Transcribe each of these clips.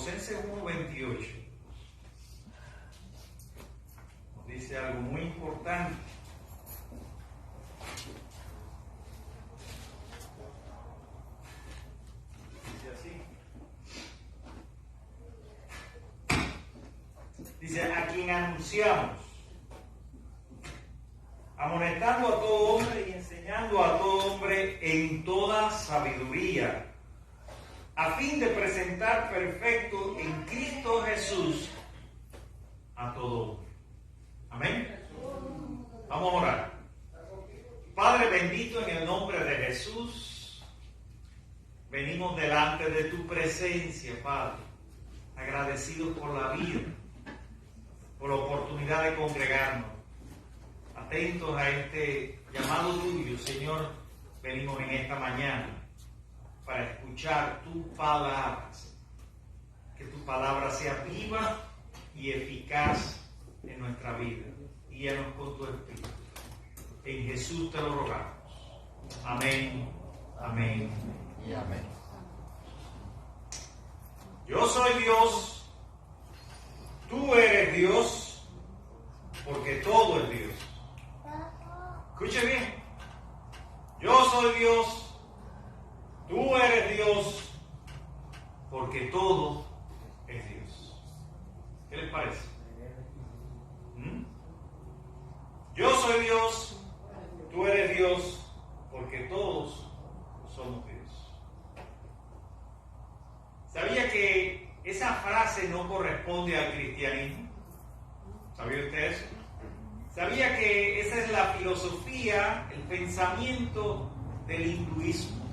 Colosenses 1:28 nos dice algo muy importante. Dice así. Dice, a quien anunciamos, amonestando a todo hombre y enseñando a todo hombre en toda sabiduría, a fin de presentar perfecto en Cristo Jesús a todo hombre. Amén. Vamos a orar. Padre bendito, en el nombre de Jesús, venimos delante de tu presencia, Padre, agradecidos por la vida, por la oportunidad de congregarnos, atentos a este llamado tuyo, Señor. Venimos en esta mañana para escuchar tu palabra, que tu palabra sea viva y eficaz en nuestra vida. Guíanos con tu Espíritu. En Jesús te lo rogamos. Amén, amén y amén. Yo soy Dios, tú eres Dios, porque todo es Dios. Escuche bien. Yo soy Dios, tú eres Dios, porque todo es Dios. ¿Qué les parece? Yo soy Dios, tú eres Dios, porque todos somos Dios. ¿Sabía que esa frase no corresponde al cristianismo? ¿Sabía usted eso? ¿Sabía que esa es la filosofía, el pensamiento del hinduismo?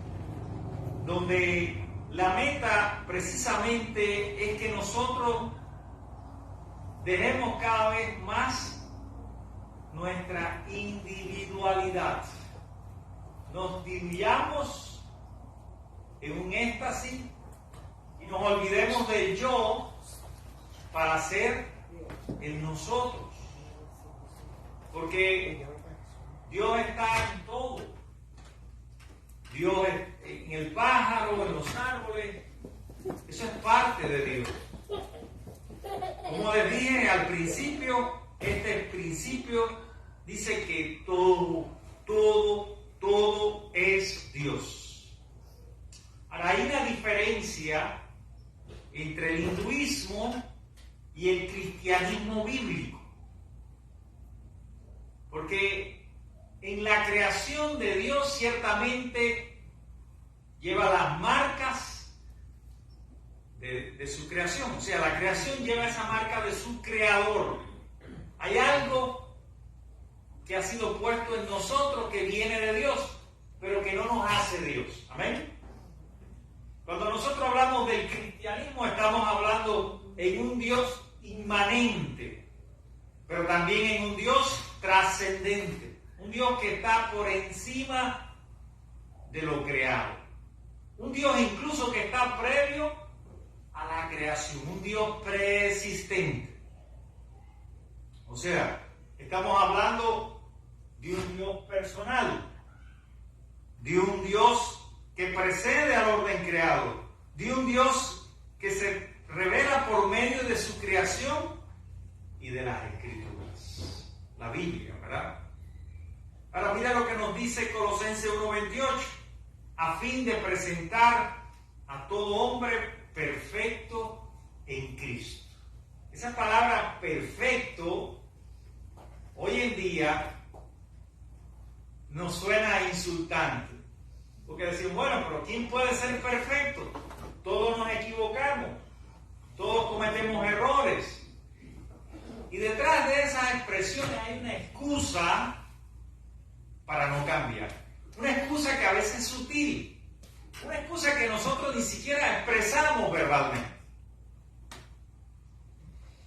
Donde la meta precisamente es que nosotros dejemos cada vez más nuestra individualidad. Nos diluyamos en un éxtasis y nos olvidemos del yo para ser el nosotros. Porque Dios está en todo. Dios en el pájaro, en los árboles. Eso es parte de Dios. Como les dije al principio, este principio dice que todo es Dios. Ahora, hay una diferencia entre el hinduismo y el cristianismo bíblico. Porque en la creación de Dios ciertamente lleva las marcas de su creación. O sea, la creación lleva esa marca de su creador. Hay algo que ha sido puesto en nosotros que viene de Dios, pero que no nos hace Dios. Amén. Cuando nosotros hablamos del cristianismo, estamos hablando en un Dios inmanente, pero también en un Dios trascendente, un Dios que está por encima de lo creado, un Dios incluso que está previo a la creación, un Dios preexistente. O sea, estamos hablando de un Dios personal, de un Dios que precede al orden creado, de un Dios que se revela por medio de su creación y de las Escrituras, la Biblia, ¿verdad? Ahora mira lo que nos dice Colosenses 1:28, a fin de presentar a todo hombre perfecto en Cristo. Esa palabra perfecto hoy en día nos suena insultante, porque decimos, bueno, pero ¿quién puede ser perfecto? Todos nos equivocamos, todos cometemos errores. Y detrás de esas expresiones hay una excusa para no cambiar. Una excusa que a veces es sutil. Una excusa que nosotros ni siquiera expresamos verbalmente.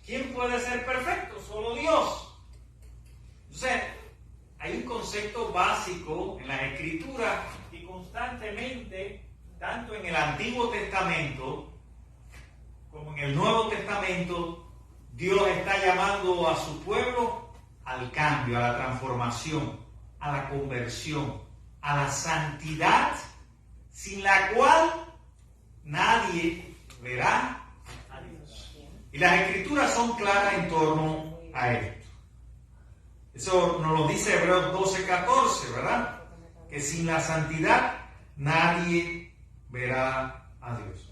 ¿Quién puede ser perfecto? Solo Dios. Entonces, hay un concepto básico en las Escrituras y constantemente, tanto en el Antiguo Testamento como en el Nuevo Testamento, Dios está llamando a su pueblo al cambio, a la transformación, a la conversión, a la santidad, sin la cual nadie verá a Y las escrituras son claras en torno a esto. Eso nos lo dice Hebreos 12:14, ¿verdad? Que sin la santidad nadie verá a Dios.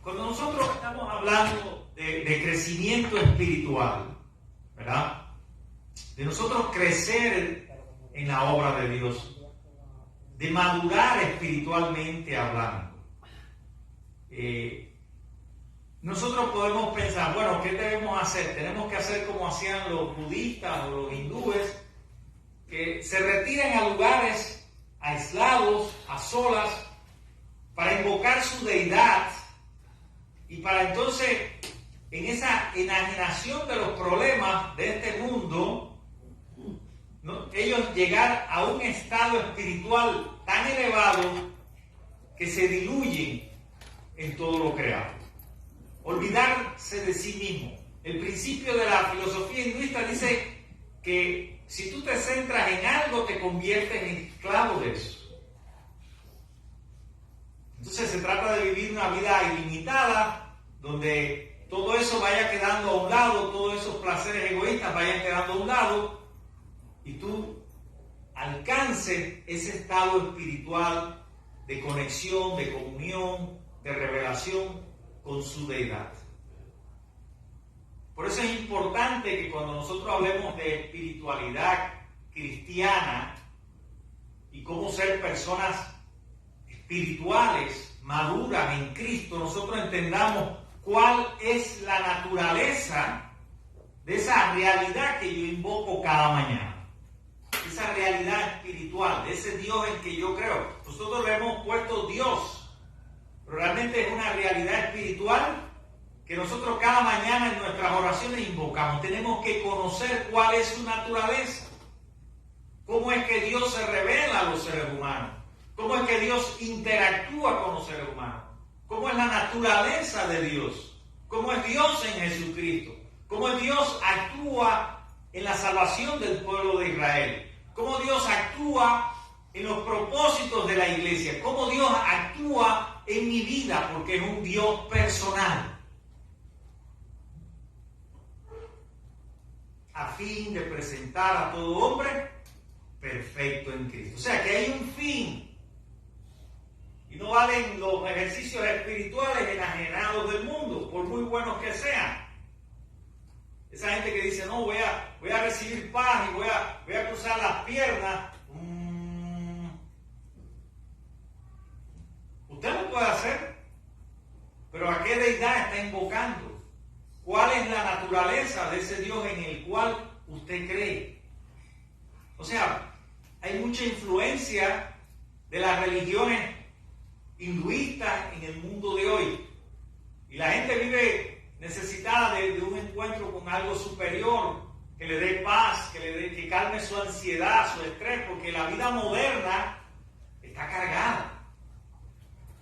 Cuando nosotros estamos hablando de crecimiento espiritual, ¿verdad? De nosotros crecer en la obra de Dios, de madurar espiritualmente hablando. Nosotros podemos pensar, bueno, ¿qué debemos hacer? Tenemos que hacer como hacían los budistas o los hindúes, que se retiran a lugares aislados, a solas, para invocar su deidad y para entonces, en esa enajenación de los problemas de este mundo, ¿no?, ellos llegar a un estado espiritual tan elevado que se diluyen en todo lo creado. Olvidarse de sí mismo. El principio de la filosofía hinduista dice que si tú te centras en algo, te conviertes en esclavo de eso. Entonces se trata de vivir una vida ilimitada, donde todo eso vaya quedando a un lado, todos esos placeres egoístas vayan quedando a un lado, y tú alcances ese estado espiritual de conexión, de comunión, de revelación con su deidad. Por eso es importante que cuando nosotros hablemos de espiritualidad cristiana y cómo ser personas espirituales, maduras en Cristo, nosotros entendamos cuál es la naturaleza de esa realidad que yo invoco cada mañana. Esa realidad espiritual, de ese Dios en que yo creo. Nosotros le hemos puesto Dios, pero realmente es una realidad espiritual que nosotros cada mañana en nuestras oraciones invocamos. Tenemos que conocer cuál es su naturaleza. Cómo es que Dios se revela a los seres humanos. Cómo es que Dios interactúa con los seres humanos. Cómo es la naturaleza de Dios. Cómo es Dios en Jesucristo. Cómo Dios actúa en la salvación del pueblo de Israel. Cómo Dios actúa en los propósitos de la iglesia. Cómo Dios actúa en mi vida, porque es un Dios personal. A fin de presentar a todo hombre perfecto en Cristo. O sea que hay un fin. Y no valen los ejercicios espirituales enajenados del mundo, por muy buenos que sean. Esa gente que dice, no, voy a recibir paz y voy a cruzar las piernas. Usted lo puede hacer, pero ¿a qué deidad está invocando? ¿Cuál es la naturaleza de ese Dios en el cual usted cree? O sea, hay mucha influencia de las religiones hinduistas en el mundo de hoy. Y la gente vive necesitada de un encuentro con algo superior, que le dé paz, que calme su ansiedad, su estrés, porque la vida moderna está cargada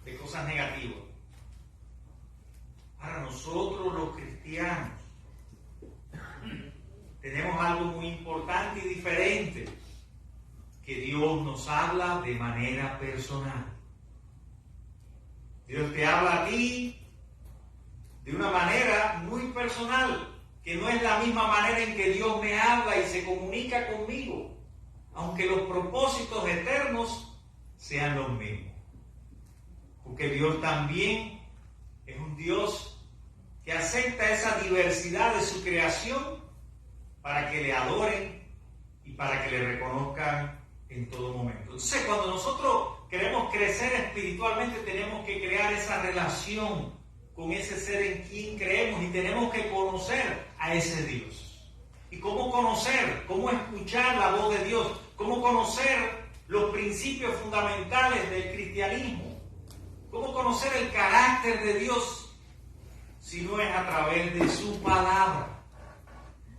de cosas negativas. Para nosotros los cristianos tenemos algo muy importante y diferente, que Dios nos habla de manera personal. Dios te habla a ti de una manera muy personal, que no es la misma manera en que Dios me habla y se comunica conmigo, aunque los propósitos eternos sean los mismos. Porque Dios también es un Dios que acepta esa diversidad de su creación para que le adoren y para que le reconozcan en todo momento. Entonces, cuando nosotros queremos crecer espiritualmente, tenemos que crear esa relación con ese ser en quien creemos y tenemos que conocer a ese Dios. ¿Y cómo conocer? ¿Cómo escuchar la voz de Dios? ¿Cómo conocer los principios fundamentales del cristianismo? ¿Cómo conocer el carácter de Dios si no es a través de su palabra?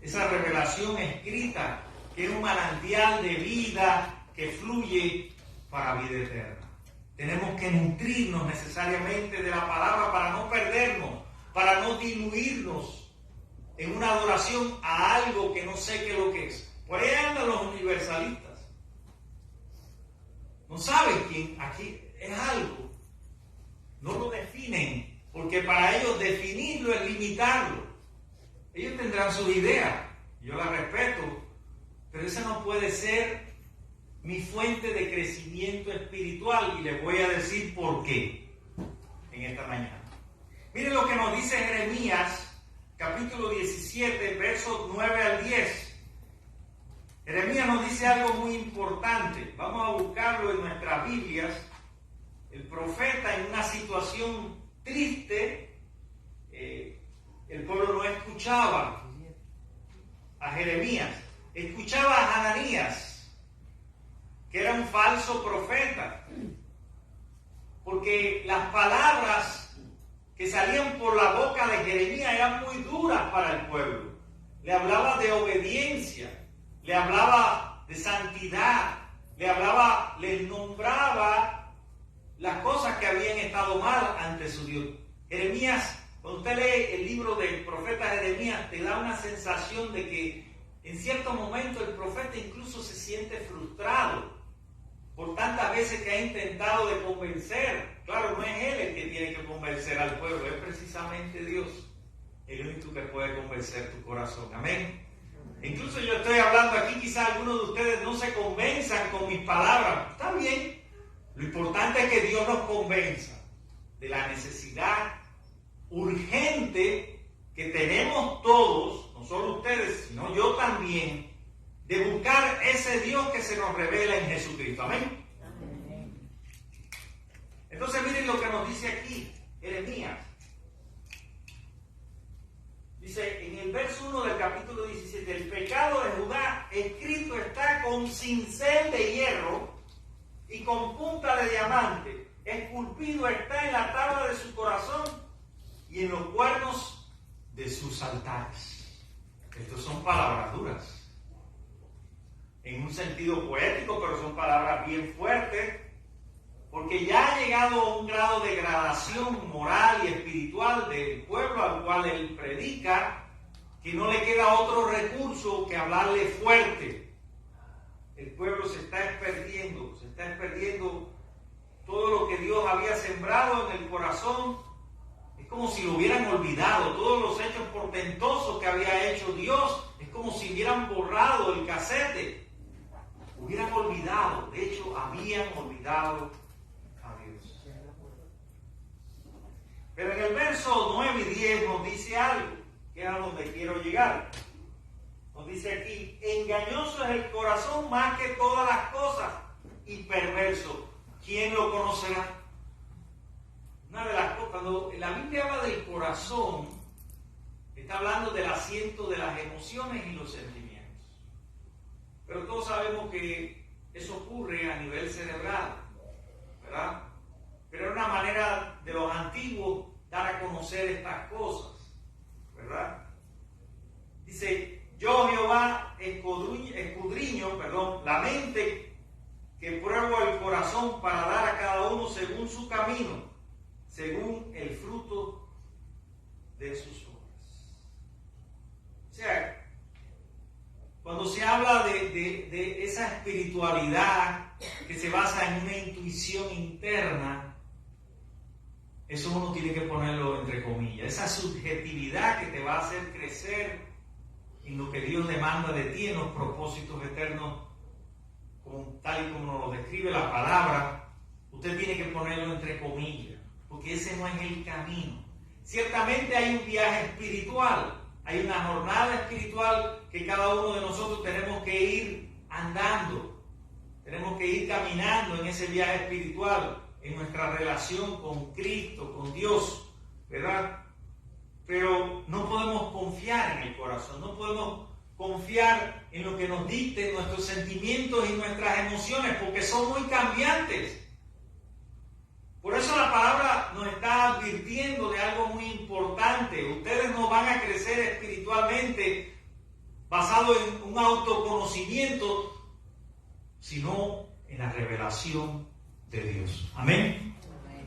Esa revelación escrita que es un manantial de vida que fluye para vida eterna. Tenemos que nutrirnos necesariamente de la palabra para no perdernos, para no diluirnos en una adoración a algo que no sé qué es lo que es. Por ahí andan los universalistas. No saben quién aquí es algo. No lo definen porque para ellos definirlo es limitarlo. Ellos tendrán sus ideas, yo las respeto, pero esa no puede ser mi fuente de crecimiento espiritual, y les voy a decir por qué en esta mañana. Miren lo que nos dice Jeremías, capítulo 17, versos 9 al 10. Jeremías nos dice algo muy importante. Vamos a buscarlo en nuestras Biblias. El profeta, en una situación triste, el pueblo no escuchaba a Jeremías, escuchaba a Hananías, que era un falso profeta, porque las palabras que salían por la boca de Jeremías eran muy duras para el pueblo. Le hablaba de obediencia, le hablaba de santidad, les nombraba las cosas que habían estado mal ante su Dios. Jeremías, cuando usted lee el libro del profeta Jeremías, te da una sensación de que en cierto momento el profeta incluso se siente frustrado por tantas veces que ha intentado de convencer. Claro, no es él el que tiene que convencer al pueblo, es precisamente Dios el único que puede convencer tu corazón. Amén. Incluso yo estoy hablando aquí, quizás algunos de ustedes no se convenzan con mis palabras. Está bien. Lo importante es que Dios nos convenza de la necesidad urgente que tenemos todos, no solo ustedes, sino yo también, de buscar ese Dios que se nos revela en Jesucristo. Amén. Entonces miren lo que nos dice aquí Jeremías. Dice en el verso 1 del capítulo 17: el pecado de Judá escrito está con cincel de hierro y con punta de diamante, esculpido está en la tabla de su corazón y en los cuernos de sus altares. Estas son palabras duras, en un sentido poético, pero son palabras bien fuertes, porque ya ha llegado a un grado de degradación moral y espiritual del pueblo al cual él predica, que no le queda otro recurso que hablarle fuerte. El pueblo se está perdiendo todo lo que Dios había sembrado en el corazón. Es como si lo hubieran olvidado, todos los hechos portentosos que había hecho Dios, es como si hubieran borrado el casete, hubieran olvidado, de hecho habían olvidado a Dios. Pero en el verso 9 y 10 nos dice algo, que es a donde quiero llegar. Nos dice aquí: engañoso es el corazón más que todas las cosas y perverso, ¿quién lo conocerá? Una de las cosas, cuando la Biblia habla del corazón, está hablando del asiento de las emociones y los sentimientos. Pero todos sabemos que eso ocurre a nivel cerebral, ¿verdad? Pero era una manera de los antiguos dar a conocer estas cosas, ¿verdad? Dice: yo Jehová escudriño la mente, que pruebo el corazón para dar a cada uno según su camino, según el fruto de sus obras. O sea, cuando se habla de esa espiritualidad que se basa en una intuición interna, eso uno tiene que ponerlo entre comillas. Esa subjetividad que te va a hacer crecer en lo que Dios demanda de ti, en los propósitos eternos, tal y como nos lo describe la palabra, usted tiene que ponerlo entre comillas, porque ese no es el camino. Ciertamente hay un viaje espiritual, hay una jornada espiritual que cada uno de nosotros tenemos que ir andando, tenemos que ir caminando en ese viaje espiritual, en nuestra relación con Cristo, con Dios, ¿verdad? Pero no podemos confiar en el corazón, no podemos confiar en lo que nos dicten nuestros sentimientos y nuestras emociones, porque son muy cambiantes. Por eso la palabra nos está advirtiendo de algo muy importante. Ustedes no van a crecer espiritualmente basado en un autoconocimiento, sino en la revelación de Dios. Amén.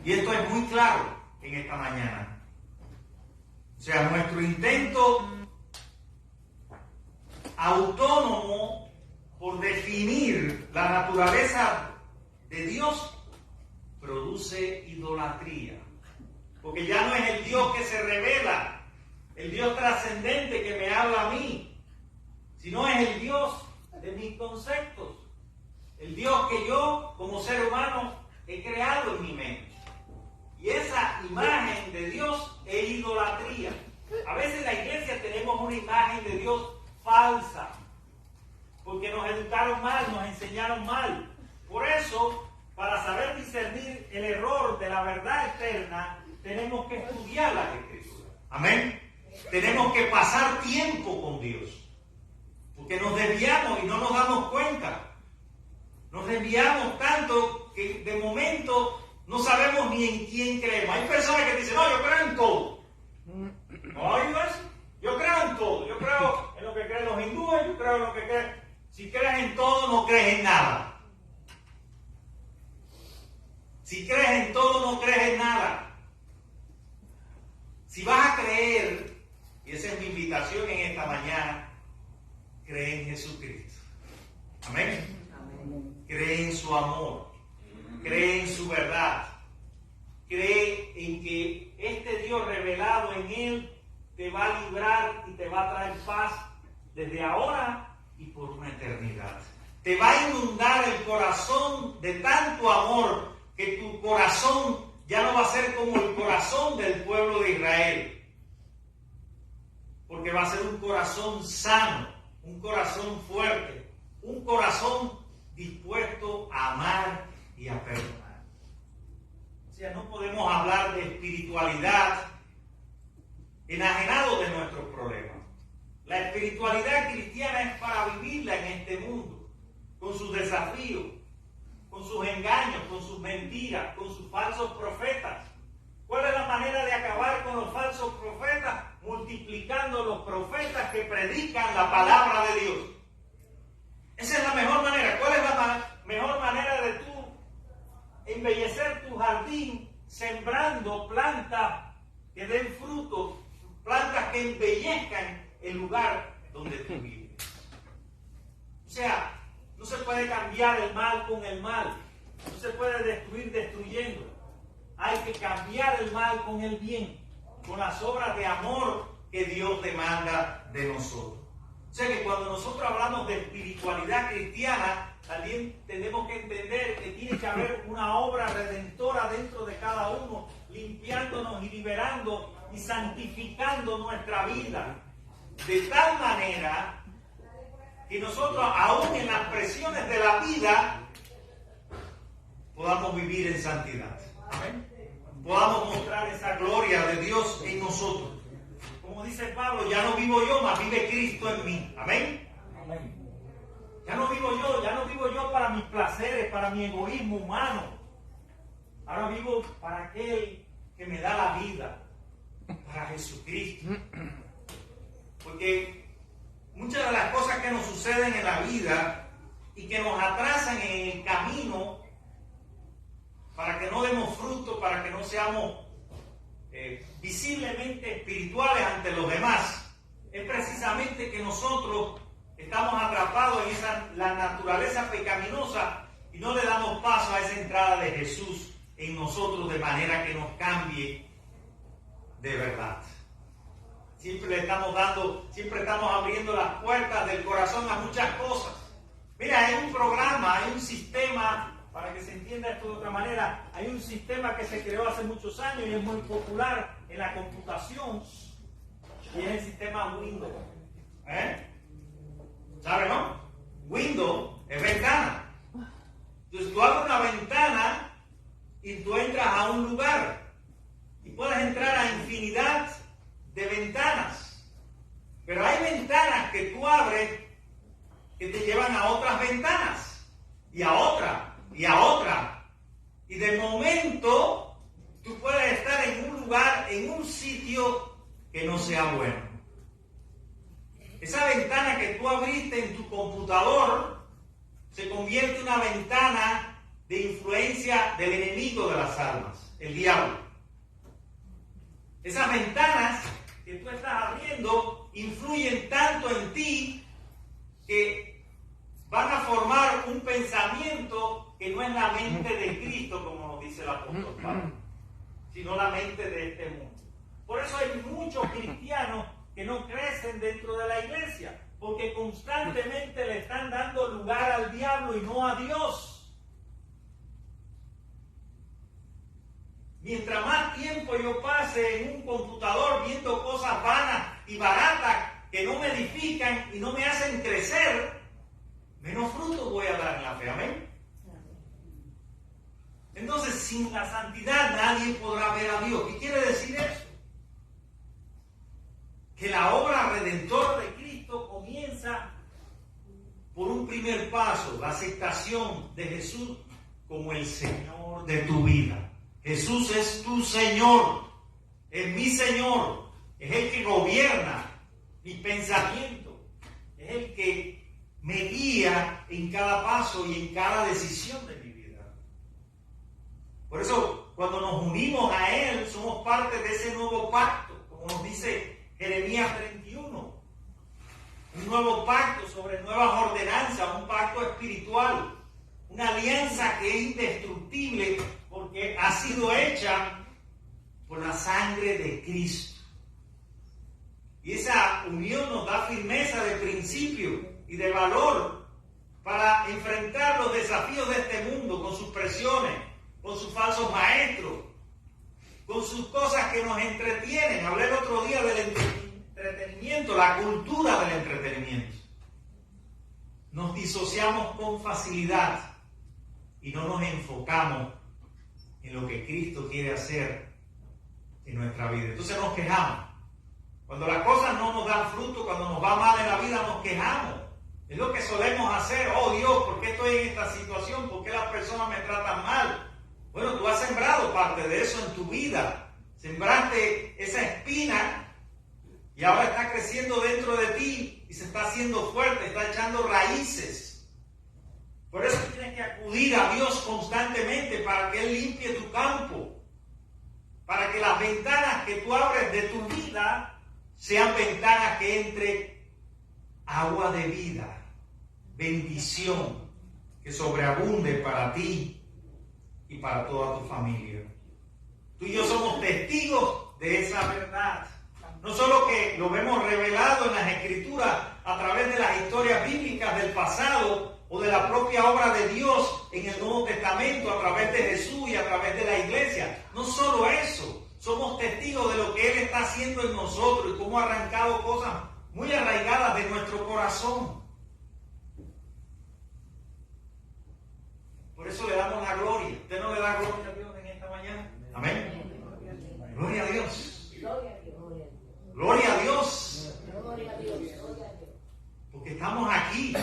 Y esto es muy claro en esta mañana. O sea, nuestro intento autónomo por definir la naturaleza de Dios produce idolatría. Porque ya no es el Dios que se revela, el Dios trascendente que me habla a mí, sino es el Dios de mis conceptos, el Dios que yo como ser humano he creado en mi mente. Y esa imagen de Dios es idolatría. A veces en la iglesia tenemos una imagen de Dios falsa, porque nos educaron mal, nos enseñaron mal. Por eso, para saber discernir el error de la verdad eterna, tenemos que estudiar las Escrituras. Amén. Tenemos que pasar tiempo con Dios, porque nos desviamos y no nos damos cuenta. Nos desviamos tanto que de momento no sabemos ni en quién creemos. Hay personas que dicen, no, yo creo en todo. No, yo creo en todo. Yo creo en lo que creen los hindúes, yo creo en lo que creen. Si crees en todo, no crees en nada. Si crees en todo, no crees en nada. Si vas a creer, y esa es mi invitación en esta mañana, cree en Jesucristo. Amén. Cree en su amor, cree en su verdad, cree en que este Dios revelado en Él te va a librar y te va a traer paz desde ahora y por una eternidad. Te va a inundar el corazón de tanto amor que tu corazón ya no va a ser como el corazón del pueblo de Israel, porque va a ser un corazón sano, un corazón fuerte, un corazón dispuesto a amar y a perdonar. O sea, no podemos hablar de espiritualidad enajenado de nuestros problemas. La espiritualidad cristiana es para vivirla en este mundo, con sus desafíos, con sus engaños, con sus mentiras, con sus falsos profetas. ¿Cuál es la manera de acabar con los falsos profetas? Multiplicando los profetas que predican la palabra de Dios. Esa es la mejor manera. ¿Cuál es la mejor manera de tú embellecer tu jardín? Sembrando plantas que den frutos, plantas que embellezcan el lugar donde tú vives. O sea, no se puede cambiar el mal con el mal. No se puede destruir destruyendo. Hay que cambiar el mal con el bien, con las obras de amor que Dios demanda de nosotros. O sea que cuando nosotros hablamos de espiritualidad cristiana, también tenemos que entender que tiene que haber una obra redentora dentro de cada uno, limpiándonos y liberando y santificando nuestra vida. De tal manera que nosotros, aún en las presiones de la vida, podamos vivir en santidad. Amén. Podamos mostrar esa gloria de Dios en nosotros. Como dice Pablo, ya no vivo yo, mas vive Cristo en mí. Amén. Amén. Ya no vivo yo para mis placeres, para mi egoísmo humano. Ahora vivo para aquel que me da la vida, para Jesucristo. Porque muchas de las cosas que nos suceden en la vida y que nos atrasan en el camino para que no demos fruto, para que no seamos visiblemente espirituales ante los demás, es precisamente que nosotros estamos atrapados en la naturaleza pecaminosa y no le damos paso a esa entrada de Jesús en nosotros de manera que nos cambie de verdad. Siempre estamos abriendo las puertas del corazón a muchas cosas. Mira, hay un programa, hay un sistema, para que se entienda esto de otra manera, hay un sistema que se creó hace muchos años y es muy popular en la computación, y es el sistema Windows. ¿Sabes, no? Windows es ventana. Entonces tú abres una ventana y tú entras a un lugar y puedes entrar a infinidad de ventanas. Pero hay ventanas que tú abres que te llevan a otras ventanas y a otra y a otra. Y de momento tú puedes estar en un lugar, en un sitio que no sea bueno. Esa ventana que tú abriste en tu computador se convierte en una ventana de influencia del enemigo de las almas, el diablo. Esas ventanas que tú estás abriendo influyen tanto en ti que van a formar un pensamiento que no es la mente de Cristo, como nos dice el apóstol Pablo, sino la mente de este hacen dentro de la iglesia, porque constantemente le están dando lugar al diablo y no a Dios. Mientras más tiempo yo pase en un computador viendo cosas vanas y baratas que no me edifican y no me hacen crecer, menos fruto voy a dar en la fe. Amén. Entonces, sin la santidad nadie podrá ver a Dios. ¿Qué quiere decir eso? Que la obra redentora de Cristo comienza por un primer paso, la aceptación de Jesús como el Señor de tu vida. Jesús es tu Señor, es mi Señor, es el que gobierna mi pensamiento, es el que me guía en cada paso y en cada decisión de mi vida. Por eso, cuando nos unimos a Él, somos parte de ese nuevo pacto, como nos dice Jeremías 31. Un nuevo pacto sobre nuevas ordenanzas, un pacto espiritual, una alianza que es indestructible porque ha sido hecha por la sangre de Cristo. Y esa unión nos da firmeza de principio y de valor para enfrentar los desafíos de este mundo con sus presiones, con sus falsos maestros, con sus cosas que nos entretienen. Hablé el otro día del entretenimiento, la cultura del entretenimiento. Nos disociamos con facilidad y no nos enfocamos en lo que Cristo quiere hacer en nuestra vida. Entonces nos quejamos. Cuando las cosas no nos dan fruto, cuando nos va mal en la vida, nos quejamos. Es lo que solemos hacer. Oh Dios, ¿por qué estoy en esta situación? ¿Por qué las personas me tratan mal? Bueno, tú has sembrado parte de eso en tu vida. Sembraste esa espina y ahora está creciendo dentro de ti y se está haciendo fuerte, está echando raíces. Por eso tienes que acudir a Dios constantemente para que Él limpie tu campo, para que las ventanas que tú abres de tu vida sean ventanas que entre agua de vida, bendición, que sobreabunde para ti y para toda tu familia. Tú y yo somos testigos de esa verdad. No solo que lo vemos revelado en las Escrituras a través de las historias bíblicas del pasado o de la propia obra de Dios en el Nuevo Testamento a través de Jesús y a través de la iglesia. No solo eso, somos testigos de lo que Él está haciendo en nosotros y cómo ha arrancado cosas muy arraigadas de nuestro corazón. Por eso le damos la gloria. ¿Usted no le da gloria a Dios en esta mañana? Amén. Gloria a Dios. Gloria a Dios. Porque estamos aquí.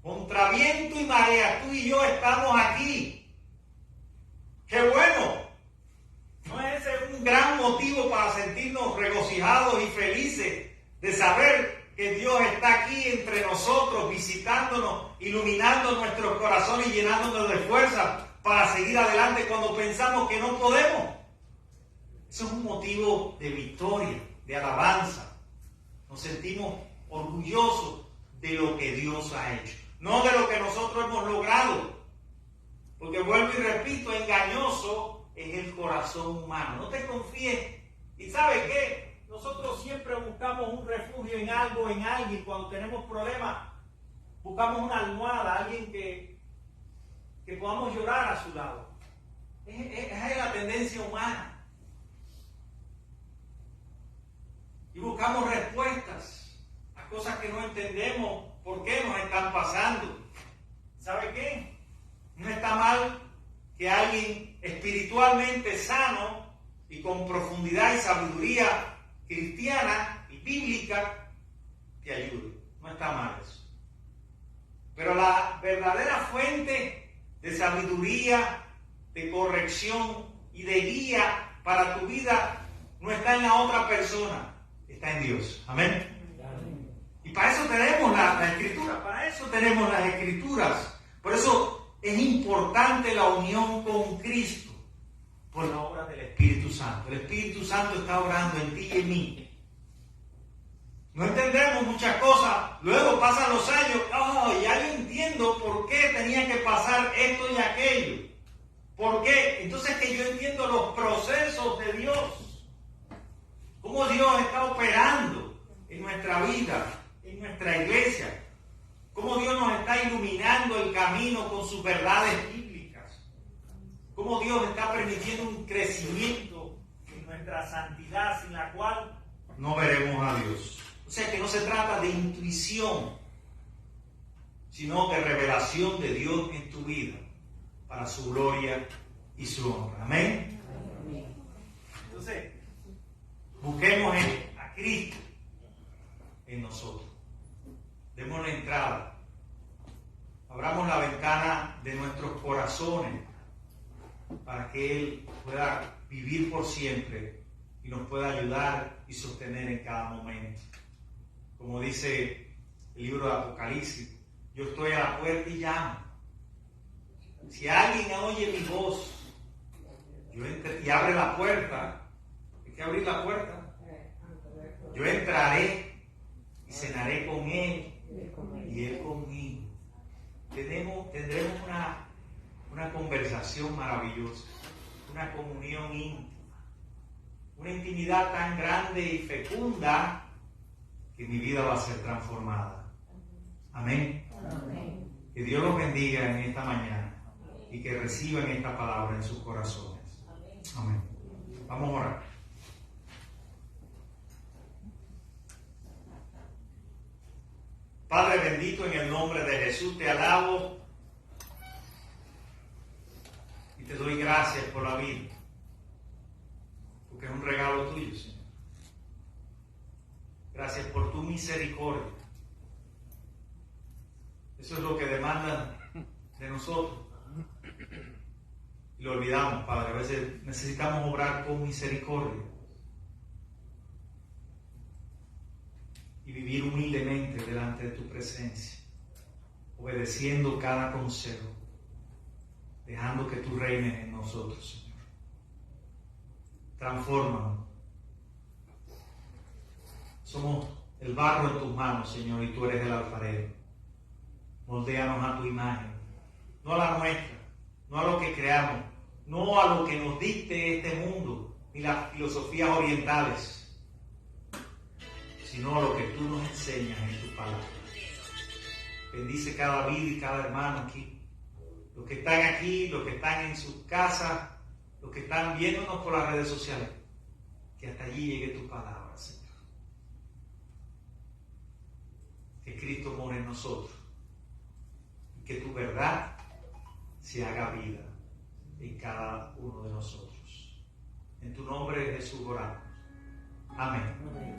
Contra viento y marea, tú y yo estamos aquí. ¡Qué bueno! ¿No es ese un gran motivo para sentirnos regocijados y felices de saber que Dios está aquí entre nosotros, visitándonos, iluminando nuestros corazones y llenándonos de fuerza para seguir adelante cuando pensamos que no podemos? Eso es un motivo de victoria, de alabanza. Nos sentimos orgullosos de lo que Dios ha hecho, no de lo que nosotros hemos logrado. Porque vuelvo y repito, engañoso es el corazón humano. No te confíes. ¿Y sabes qué? Nosotros siempre buscamos un refugio en algo, en alguien. Cuando tenemos problemas, buscamos una almohada, alguien que podamos llorar a su lado. Es la tendencia humana. Y buscamos respuestas a cosas que no entendemos por qué nos están pasando. ¿Sabe qué? No está mal que alguien espiritualmente sano y con profundidad y sabiduría cristiana y bíblica te ayude. No está mal eso. Pero la verdadera fuente de sabiduría, de corrección y de guía para tu vida no está en la otra persona, está en Dios. Amén. Y para eso tenemos la Escritura, para eso tenemos las Escrituras. Por eso es importante la unión con Cristo por la obra del Espíritu Santo. El Espíritu Santo está obrando en ti y en mí. No entendemos muchas cosas, luego pasan los años, ya yo entiendo por qué tenía que pasar esto y aquello. ¿Por qué? Entonces que yo entiendo los procesos de Dios, cómo Dios está operando en nuestra vida, en nuestra iglesia. Cómo Dios nos está iluminando el camino con sus verdades bíblicas. Cómo Dios está permitiendo un crecimiento en nuestra santidad, sin la cual no veremos a Dios. O sea que no se trata de intuición, sino de revelación de Dios en tu vida, para su gloria y su honra. Amén. Entonces, busquemos a Cristo en nosotros. Demos la entrada. Abramos la ventana de nuestros corazones para que Él pueda vivir por siempre y nos pueda ayudar y sostener en cada momento. Como dice el libro de Apocalipsis, yo estoy a la puerta y llamo. Si alguien oye mi voz y abre la puerta, hay que abrir la puerta. Yo entraré y cenaré con Él y Él conmigo. Tendremos una conversación maravillosa, una comunión íntima, una intimidad tan grande y fecunda que mi vida va a ser transformada. Amén. Amén. Que Dios los bendiga en esta mañana y que reciban esta palabra en sus corazones. Amén. Vamos a orar. Padre bendito, en el nombre de Jesús te alabo y te doy gracias por la vida, porque es un regalo tuyo, Señor. Gracias por tu misericordia. Eso es lo que demandan de nosotros. Y lo olvidamos, Padre. A veces necesitamos obrar con misericordia y vivir humildemente delante de tu presencia, obedeciendo cada consejo, dejando que tú reines en nosotros, Señor. Transfórmanos. Somos el barro en tus manos, Señor, y tú eres el alfarero. Moldéanos a tu imagen, no a la nuestra, no a lo que creamos, no a lo que nos dicte este mundo, ni las filosofías orientales, sino a lo que tú nos enseñas en tu palabra. Bendice cada vida y cada hermano aquí, los que están aquí, los que están en sus casas, los que están viéndonos por las redes sociales, que hasta allí llegue tu palabra, Señor. Que Cristo more en nosotros y que tu verdad se haga vida en cada uno de nosotros. En tu nombre, Jesús, oramos. Amén.